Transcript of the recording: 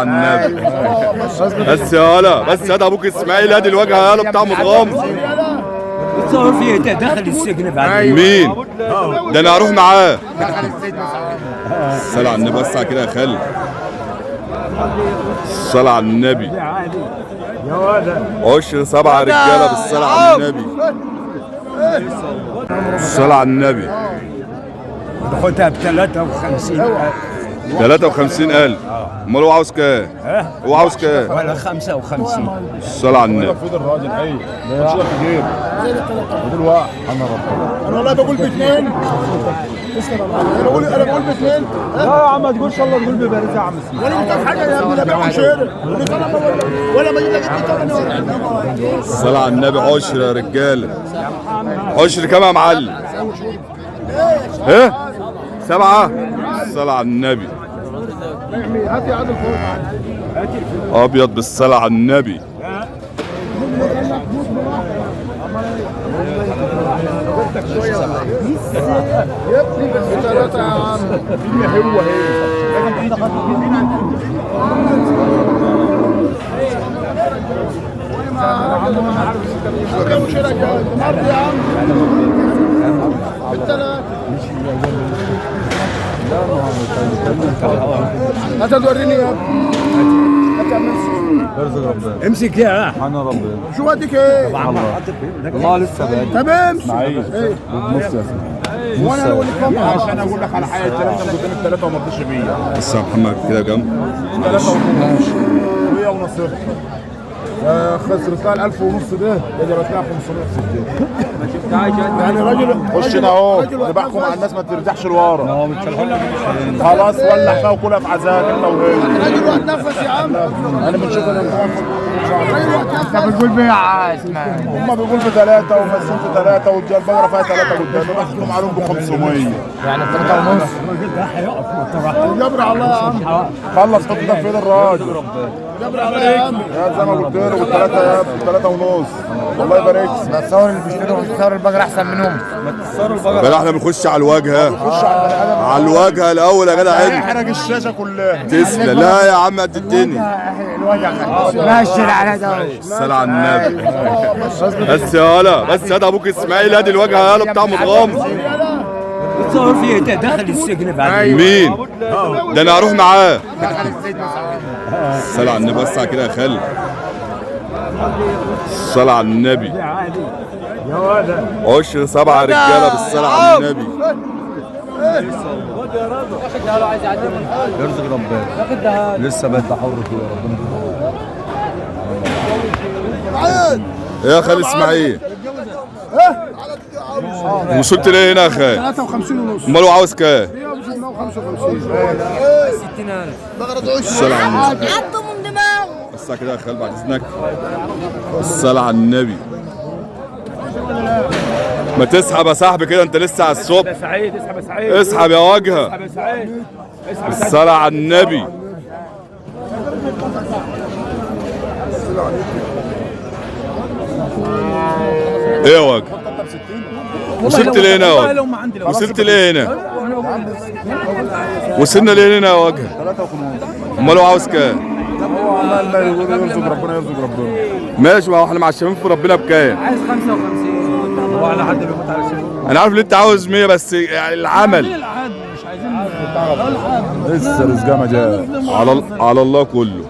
النبي بس يالا بس يا ابوك اسماعيل ادي الوجه يالا بتاع متغمر. بتصور فيه دخل السجن بعد مين؟ ده انا هروح معاه. الصلاة على النبي بس كده يا خالد. الصلاة على النبي. عشر 7 رجاله بالصلاة على النبي. الصلاة على النبي. باخدها ب 53,000 53,000. امال هو عاوز كام؟ هو عاوز كام؟ ولا 55. الصلاة على النبي. فين الراجل ايه؟ ده شيخ كبير. ودول واحد انا والله بقول باثنين. انا بقول باثنين. لا يا عم ما تقولش الله تقول ببارزة يا عم اسمع. ولا محتاج حاجه يا ابني، لا بيع وشراء ولا بجيب لك الصلاة على النبي. عشر يا رجاله. عشر كام يا معلم؟ ايه؟ 7. الصلاة على النبي. هات يا عادل ابيض بالصلاة على النبي. يا ابني بس 3 يا عم. هو هات توريني يا ابني. ارزق ربنا امسك يا انا ربنا شو وديك ايه؟ والله لسه بادئ. طب امسك. ايه نص يا سيدي. وانا اقول لك عشان اقول لك على حاجه. الثلاثه قدام الثلاثه وما رضيش بيا. بس يا محمد كده جنب. 3 ونص وهي ونص. خسرت لها 1000 ونص ده جابت لها 560. يعني راجل خش هنا اهو. انا بحكم على الناس ما ترجعش لورا. خلاص ولع فيها وكلها في عذاب انت وهي. راجل وقت نفس يا عم. انا بنشوف انت بتقول بيه عايز هم بيقول ب3 ومسين في 3 والجال بقره فيها 3 قدام بحكم عليهم ب 500 يعني 3 ونص. الراجل ده هيقف جبر على الله يا عم. خلص حط ده في ايد الراجل. جبر على الله يا عم. يا زي ما قلت له بالثلاثه يا ابني 3 ونص. الله يبارك لك. بتصور اللي بيشتروا بتصور البقر احسن منهم. بقى احنا بنخش على الواجهه. خش على البني ادم على الواجهه الاول يا جدع. هيحرق الشاشه كلها. تسلم. لا يا عم قد الدنيا. ماشي على ده. الصلاة على النبي. بس يالا بس يا ابوك اسماعيل ادي الوجه يالا بتاع متغمر. بتصور فيه دخل السجن بعد مين؟ ده انا هروح معاه. الصلاة على النبي بس كده يا خالد. الصلاة على النبي. عشر 7 رجاله بالصلاة على النبي. ارزق ربنا لسه بادئ حر فيه ربنا. ايه يا خالد اسماعيل؟ وصلت ليه هنا يا خالد؟ 53 ونص. امال هو عاوز كام؟ 60,000. الصلاة على النبي. حطوا من دماغه. بس كده يا خالد بعد اذنك. الصلاة على النبي. ما تسحب يا صاحبي كده انت لسه على الصبح. سعيد اسحب يا سعيد. اسحب يا واجهه. اسحب يا سعيد. الصلاة على النبي. ايه يا واجهه؟ وصلت ليه هنا يا واجهه؟ وصلت ليه هنا؟ وصلنا ليه هنا يا واجهه؟ امال هو عاوز كام؟ هو عمال يرزق ربنا يرزق ربنا. ماشي، ما هو احنا معشمين في ربنا بكام؟ عايز 55. هو على حد بيموت على شيء. انا عارف ان انت عاوز 100 بس يعني العمل مش عايزين لسه رزقها ما جاء. على الله كله.